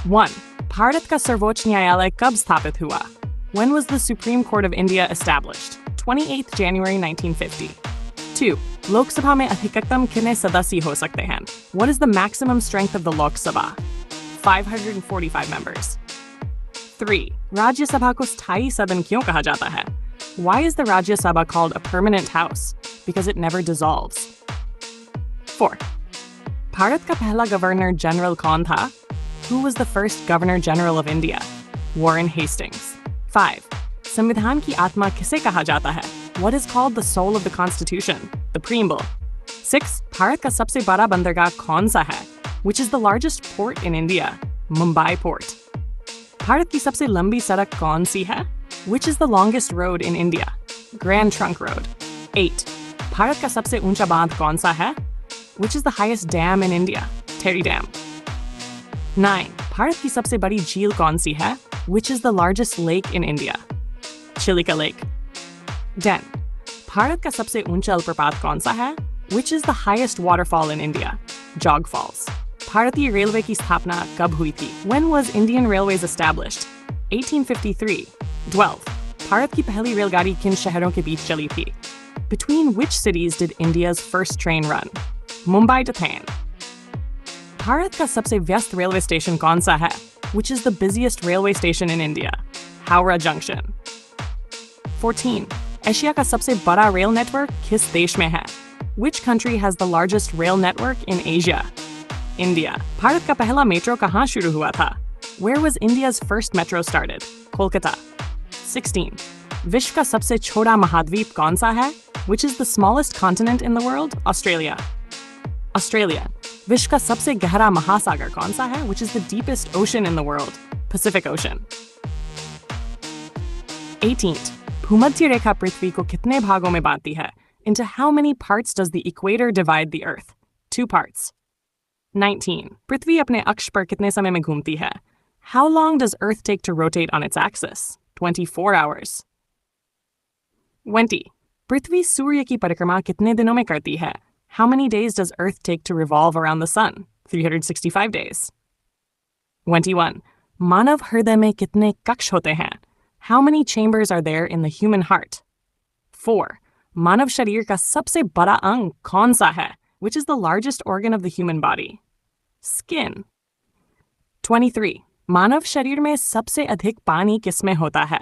1. भारत का सर्वोच्च न्यायालय कब स्थापित हुआ? When was the Supreme Court of India established? 28th January 1950. 2. लोक सभा में अधिकतम कितने सदस्य हो सकते हैं? What is the maximum strength of the Lok Sabha? 545 members. 3. राज्य सभा को स्थायी सदन क्यों कहा जाता है? Why is the Rajya Sabha called a permanent house? Because it never dissolves. 4. Bharat का पहला गवर्नर जनरल कौन था? Who was the first Governor General of India? Warren Hastings. 5. संविधान की आत्मा किसे कहा जाता है? What is called the soul of the Constitution? The preamble. 6. Bharat का सबसे बड़ा बंदरगाह कौन सा है? Which is the largest port in India? Mumbai Port. Bharat की सबसे लंबी सड़क कौन सी है? Which is the longest road in India? Grand Trunk Road. 8. Bharat का सबसे ऊंचा बांध कौन सा है? Which is the highest dam in India? Terry Dam. 9. Bharat की सबसे बड़ी झील कौन सी है? Which is the largest lake in India? Chilika Lake. 10. Bharat का सबसे ऊंचा जलप्रपात कौन सा है? Which is the highest waterfall in India? Jog Falls. भारतीय रेलवे की स्थापना कब हुई थी? When was Indian Railways established? 1853. 12. Bharat की पहली रेलगाड़ी किन शहरों के बीच चली थी? Between which cities did India's first train run? Mumbai to Thane. Bharat का सबसे व्यस्त रेलवे स्टेशन कौन सा है? Which is the busiest railway station in India? Howrah Junction. 14. Asia का सबसे बड़ा रेल नेटवर्क किस देश में है? Which country has the largest rail network in Asia? India. Bharat का पहला मेट्रो कहाँ शुरू हुआ था? Where was India's first metro started? Kolkata. 16. विश्व का सबसे छोटा महाद्वीप कौन सा है? Which is the smallest continent in the world? Australia. Australia. विश्व का सबसे गहरा महासागर कौन सा है? Which is the deepest ocean in the world? Pacific Ocean. 18. भूमध्य रेखा पृथ्वी को कितने भागों में बांटती है? Into how many parts does the equator divide the earth? 2 parts. 19. पृथ्वी अपने अक्ष पर कितने समय में घूमती है? How long does Earth take to rotate on its axis? 24 hours. 20. पृथ्वी सूर्य की परिक्रमा कितने दिनों में करती है? How many days does Earth take to revolve around the sun? 365 days. 21. मानव हृदय में कितने कक्ष होते हैं? How many chambers are there in the human heart? 4. मानव शरीर का सबसे बड़ा अंग कौन सा है? Which is the largest organ of the human body? Skin. 23. मानव शरीर में सबसे अधिक पानी किसमें होता है?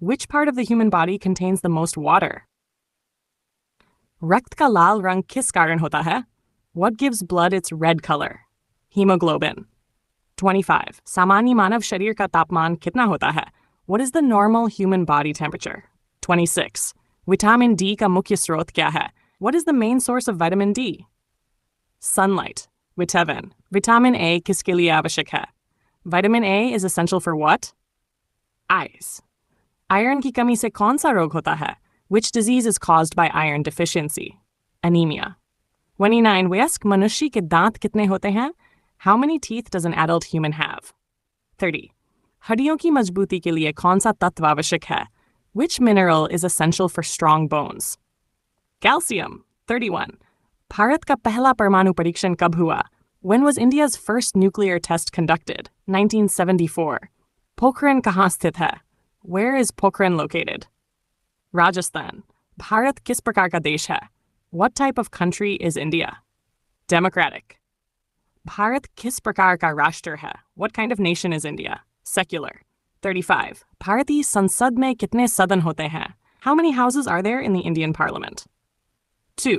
Which part of the human body contains the most water? रक्त का लाल रंग किस कारण होता है? What gives blood its red color? Hemoglobin. 25. सामान्य मानव शरीर का तापमान कितना होता है? What is the normal human body temperature? 26. Vitamin D का मुख्य स्रोत क्या है? What is the main source of vitamin D? Sunlight. Vitamin. Vitamin A किसके लिए आवश्यक है? Vitamin A is essential for what? Eyes. Iron की कमी से कौन सा रोग होता है? Which disease is caused by iron deficiency? Anemia. 29. वयस्क मनुष्य के दांत कितने होते हैं? How many teeth does an adult human have? 30. हड्डियों की मजबूती के लिए कौन सा तत्व आवश्यक है? Which mineral is essential for strong bones? Calcium. 31. Bharat का पहला परमाणु परीक्षण कब हुआ? When was India's first nuclear test conducted? 1974. Pokhran कहाँ स्थित है? Where is Pokhran located? Rajasthan. Bharat किस प्रकार का देश है? What type of country is India? Democratic. Bharat किस प्रकार का राष्ट्र है? What kind of nation is India? Secular. 35. भारतीय संसद में कितने सदन होते हैं? How many houses are there in the Indian Parliament? 2.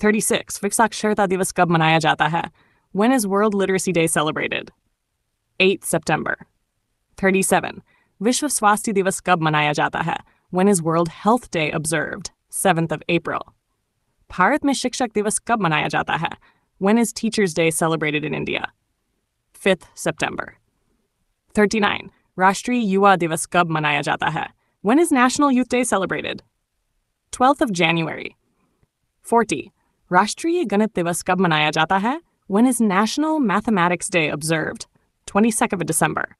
36. विश्व साक्षरता दिवस कब मनाया जाता है? When is World Literacy Day celebrated? 8 September. 37. विश्व स्वास्थ्य दिवस कब मनाया जाता है? When is World Health Day observed? 7th of April. Bharat में शिक्षक दिवस कब मनाया जाता है? When is Teachers' Day celebrated in India? 5th September. 39. राष्ट्रीय युवा दिवस कब मनाया जाता है? When is National Youth Day celebrated? 12th of January. 40. राष्ट्रीय गणित दिवस कब मनाया जाता है? When is National Mathematics Day observed? 22nd of December.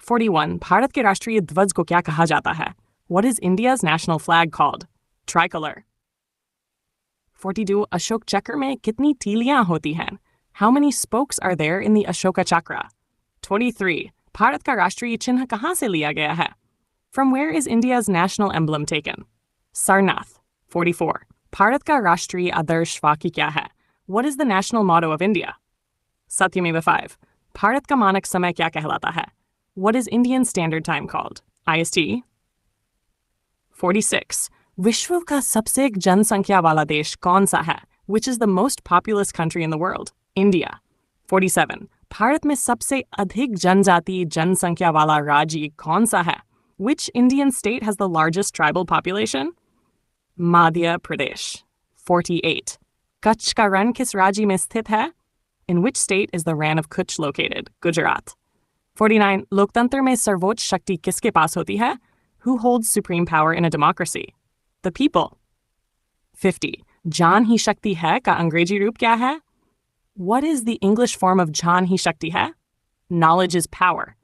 41. Bharat के राष्ट्रीय ध्वज को क्या कहा जाता है? What is India's national flag called? Tricolor. 42. Ashok चक्र में कितनी तीलियां होती हैं? How many spokes are there in the Ashoka Chakra? 23. Bharat का राष्ट्रीय चिन्ह कहाँ से लिया गया है? From where is India's national emblem taken? Sarnath. 44. Bharat का राष्ट्रीय आदर्श वाक्य क्या है? What is the national motto of India? Satyameva 5. Bharat का मानक समय क्या कहलाता है? What is Indian Standard Time called? IST. 46. विश्व का सबसे जनसंख्या वाला देश कौन सा है? Which is the most populous country in the world? India. 47. Bharat में सबसे अधिक जनजाति जनसंख्या वाला राज्य कौन सा है? Which Indian state has the largest tribal population? Madhya Pradesh. 48. Kutch का रण किस राज्य में स्थित है? In which state is the Rann of Kutch located? Gujarat. 49. लोकतंत्र में सर्वोच्च शक्ति किसके पास होती है? Who holds supreme power in a democracy? The people. 50. जान ही शक्ति है का अंग्रेजी रूप क्या है? What is the English form of जान ही शक्ति है? Knowledge is power.